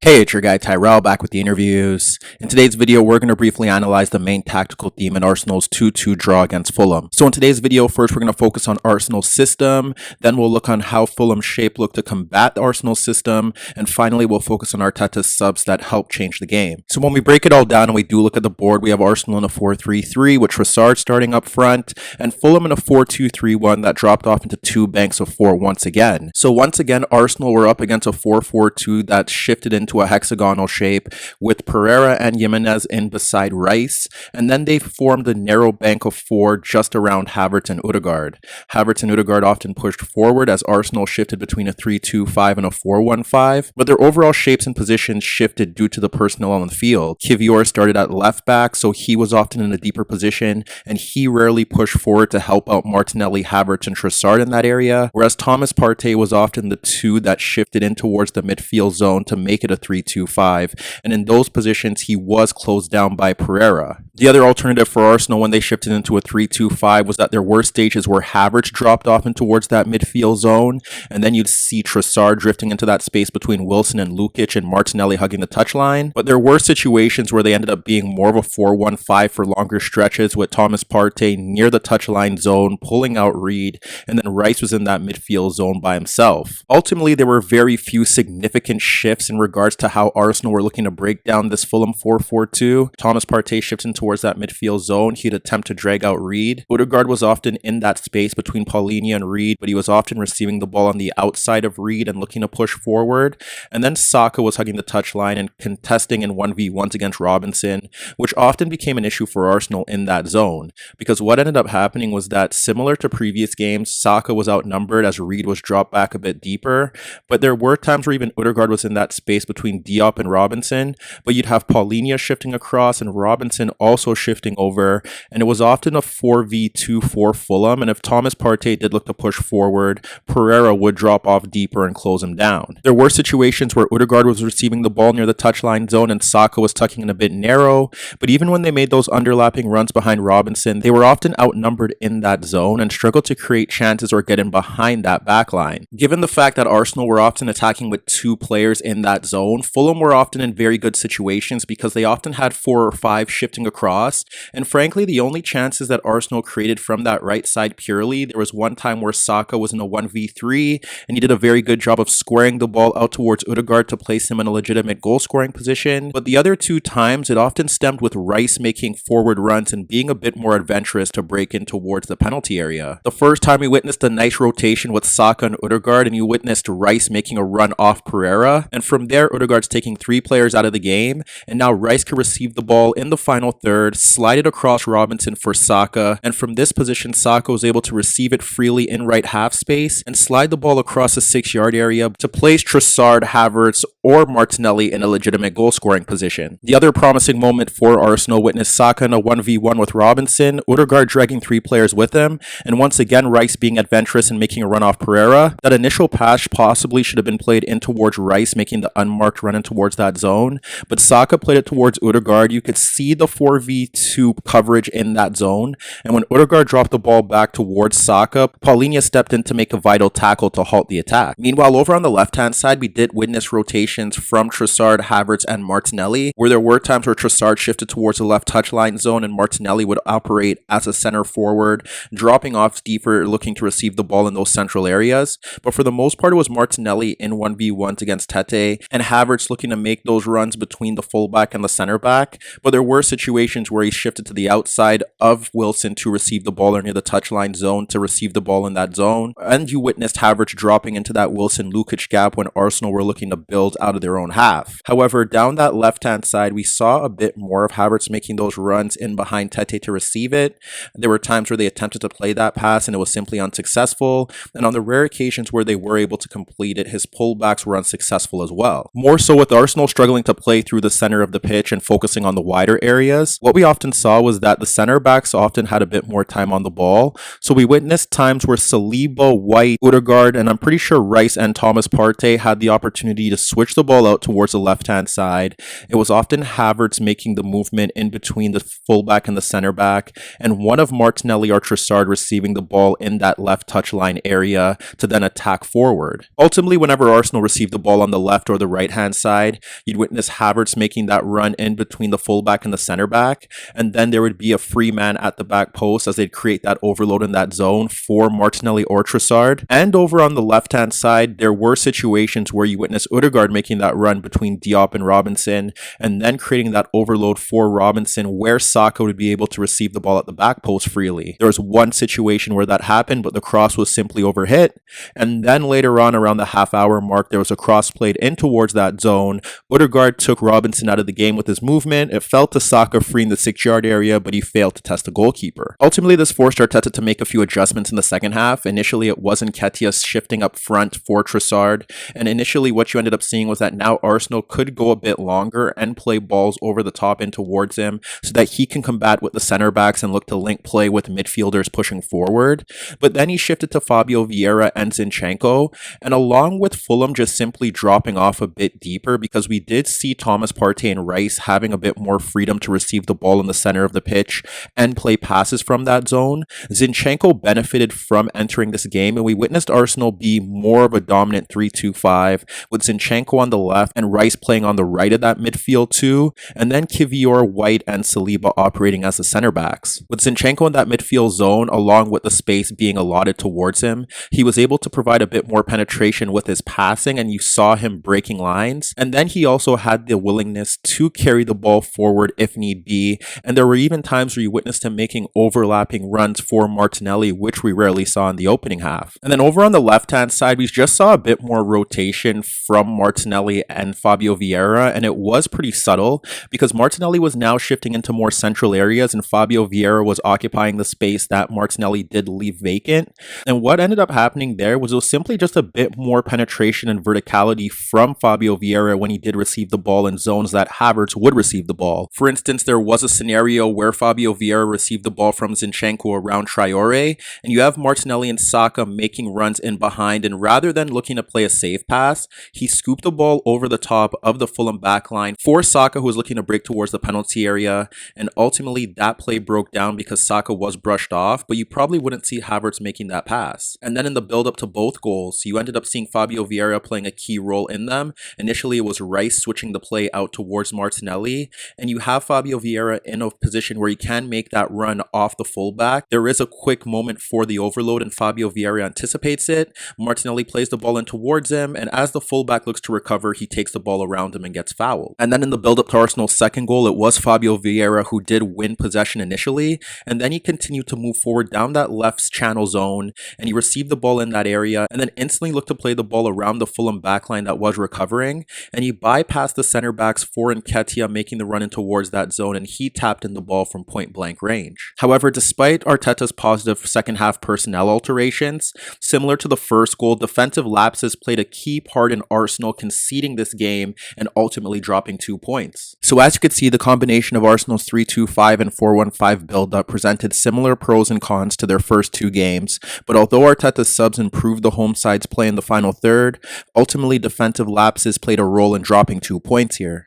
Hey, it's your guy Tyrrell back with the interviews. In today's video, we're going to briefly analyze the main tactical theme in Arsenal's 2-2 draw against Fulham. So in today's video, first we're going to focus on Arsenal's system, then we'll look on how Fulham's shape looked to combat the Arsenal system, and finally we'll focus on Arteta's subs that helped change the game. So when we break it all down and we do look at the board, we have Arsenal in a 4-3-3 with Trossard starting up front, and Fulham in a 4-2-3-1 that dropped off into two banks of four once again. So once again, Arsenal were up against a 4-4-2 that shifted into a hexagonal shape with Pereira and Jimenez in beside Rice, and then they formed a narrow bank of four just around Havertz and Odegaard. Havertz and Odegaard often pushed forward as Arsenal shifted between a 3-2-5 and a 4-1-5, but their overall shapes and positions shifted due to the personnel on the field. Kivior started at left back, so he was often in a deeper position, and he rarely pushed forward to help out Martinelli, Havertz, and Trossard in that area, whereas Thomas Partey was often the two that shifted in towards the midfield zone to make it a 3-2-5, and in those positions he was closed down by Pereira. The other alternative for Arsenal when they shifted into a 3-2-5 was that there were stages where Havertz dropped off in towards that midfield zone, and then you'd see Trossard drifting into that space between Wilson and Lukic and Martinelli hugging the touchline. But there were situations where they ended up being more of a 4-1-5 for longer stretches, with Thomas Partey near the touchline zone pulling out Reed, and then Rice was in that midfield zone by himself. Ultimately, there were very few significant shifts in regards to how Arsenal were looking to break down this Fulham 4-4-2. Thomas Partey shifting towards that midfield zone. He'd attempt to drag out Reed. Odegaard was often in that space between Paulinha and Reed, but he was often receiving the ball on the outside of Reed and looking to push forward. And then Saka was hugging the touchline and contesting in 1v1s against Robinson, which often became an issue for Arsenal in that zone. Because what ended up happening was that, similar to previous games, Saka was outnumbered as Reed was dropped back a bit deeper, but there were times where even Odegaard was in that space between Diop and Robinson, but you'd have Paulinha shifting across and Robinson also shifting over, and it was often a 4v2 for Fulham, and if Thomas Partey did look to push forward, Pereira would drop off deeper and close him down. There were situations where Odegaard was receiving the ball near the touchline zone and Saka was tucking in a bit narrow, but even when they made those underlapping runs behind Robinson, they were often outnumbered in that zone and struggled to create chances or get in behind that backline. Given the fact that Arsenal were often attacking with two players in that zone, Fulham were often in very good situations because they often had 4 or 5 shifting across, and frankly the only chances that Arsenal created from that right side purely, there was one time where Saka was in a 1v3 and he did a very good job of squaring the ball out towards Odegaard to place him in a legitimate goal scoring position, but the other 2 times it often stemmed with Rice making forward runs and being a bit more adventurous to break in towards the penalty area. The first time we witnessed a nice rotation with Saka and Odegaard, and you witnessed Rice making a run off Pereira, and from there Odegaard's taking 3 players out of the game, and now Rice can receive the ball in the final third, slide it across Robinson for Saka, and from this position Saka was able to receive it freely in right half space and slide the ball across the 6-yard area to place Trossard, Havertz, or Martinelli in a legitimate goal scoring position. The other promising moment for Arsenal witnessed Saka in a 1v1 with Robinson, Odegaard dragging 3 players with him, and once again Rice being adventurous and making a run off Pereira. That initial pass possibly should have been played in towards Rice, making the unmarked run in towards that zone, but Saka played it towards Odegaard. You could see the 4v2 coverage in that zone, and when Odegaard dropped the ball back towards Saka, Paulinha stepped in to make a vital tackle to halt the attack. Meanwhile, over on the left-hand side, we did witness rotations from Trossard, Havertz, and Martinelli, where there were times where Trossard shifted towards the left touchline zone and Martinelli would operate as a center forward, dropping off deeper, looking to receive the ball in those central areas. But for the most part, it was Martinelli in 1v1s against Tete, and Havertz looking to make those runs between the fullback and the center back. But there were situations where he shifted to the outside of Wilson to receive the ball or near the touchline zone to receive the ball in that zone. And you witnessed Havertz dropping into that Wilson-Lukic gap when Arsenal were looking to build out of their own half. However, down that left-hand side, we saw a bit more of Havertz making those runs in behind Tete to receive it. There were times where they attempted to play that pass and it was simply unsuccessful. And on the rare occasions where they were able to complete it, his pullbacks were unsuccessful as well. More so with Arsenal struggling to play through the center of the pitch and focusing on the wider areas, what we often saw was that the center backs often had a bit more time on the ball. So we witnessed times where Saliba, White, Odegaard, and I'm pretty sure Rice and Thomas Partey had the opportunity to switch the ball out towards the left-hand side. It was often Havertz making the movement in between the fullback and the center back, and one of Martinelli or Trossard receiving the ball in that left touchline area to then attack forward. Ultimately, whenever Arsenal received the ball on the left or the right right-hand side, you'd witness Havertz making that run in between the fullback and the center back, and then there would be a free man at the back post as they'd create that overload in that zone for Martinelli or Trossard. And over on the left-hand side, there were situations where you witness Odegaard making that run between Diop and Robinson, and then creating that overload for Robinson where Saka would be able to receive the ball at the back post freely. There was one situation where that happened, but the cross was simply overhit. And then later on, around the half-hour mark, there was a cross played in towards that zone. Odegaard took Robinson out of the game with his movement. It fell to Saka freeing the 6-yard area, but he failed to test the goalkeeper. Ultimately, this forced Arteta to make a few adjustments in the second half. Initially, it was Nketiah shifting up front for Trossard, and initially what you ended up seeing was that now Arsenal could go a bit longer and play balls over the top in towards him so that he can combat with the center backs and look to link play with midfielders pushing forward. But then he shifted to Fabio Vieira and Zinchenko, and along with Fulham just simply dropping off a bit deeper, because we did see Thomas Partey and Rice having a bit more freedom to receive the ball in the center of the pitch and play passes from that zone. Zinchenko benefited from entering this game, and we witnessed Arsenal be more of a dominant 3-2-5 with Zinchenko on the left and Rice playing on the right of that midfield too, and then Kivior, White, and Saliba operating as the center backs. With Zinchenko in that midfield zone, along with the space being allotted towards him, he was able to provide a bit more penetration with his passing, and you saw him breaking lines. And then he also had the willingness to carry the ball forward if need be, and there were even times where you witnessed him making overlapping runs for Martinelli, which we rarely saw in the opening half. And then over on the left-hand side, we just saw a bit more rotation from Martinelli and Fabio Vieira, and it was pretty subtle because Martinelli was now shifting into more central areas and Fabio Vieira was occupying the space that Martinelli did leave vacant. And what ended up happening there was it was simply just a bit more penetration and verticality from Fabio Vieira when he did receive the ball in zones that Havertz would receive the ball. For instance, there was a scenario where Fabio Vieira received the ball from Zinchenko around Traore, and you have Martinelli and Saka making runs in behind, and rather than looking to play a safe pass, he scooped the ball over the top of the Fulham backline for Saka, who was looking to break towards the penalty area, and ultimately that play broke down because Saka was brushed off, but you probably wouldn't see Havertz making that pass. And then in the build-up to both goals, you ended up seeing Fabio Vieira playing a key role in them. Initially, it was Rice switching the play out towards Martinelli, and you have Fabio Vieira in a position where he can make that run off the fullback. There is a quick moment for the overload, and Fabio Vieira anticipates it. Martinelli plays the ball in towards him, and as the fullback looks to recover, he takes the ball around him and gets fouled. And then in the build-up to Arsenal's second goal, it was Fabio Vieira who did win possession initially, and then he continued to move forward down that left channel zone, and he received the ball in that area, and then instantly looked to play the ball around the Fulham backline that was recovering, and he bypassed the center backs for Nketiah making the run in towards that zone, and he tapped in the ball from point-blank range. However, despite Arteta's positive second half personnel alterations, similar to the first goal, defensive lapses played a key part in Arsenal conceding this game and ultimately dropping 2 points. So as you could see, the combination of Arsenal's 3-2-5 and 4-1-5 build-up presented similar pros and cons to their first two games, but although Arteta's subs improved the home side's play in the final third, ultimately defensive lapses played a role in dropping 2 points here.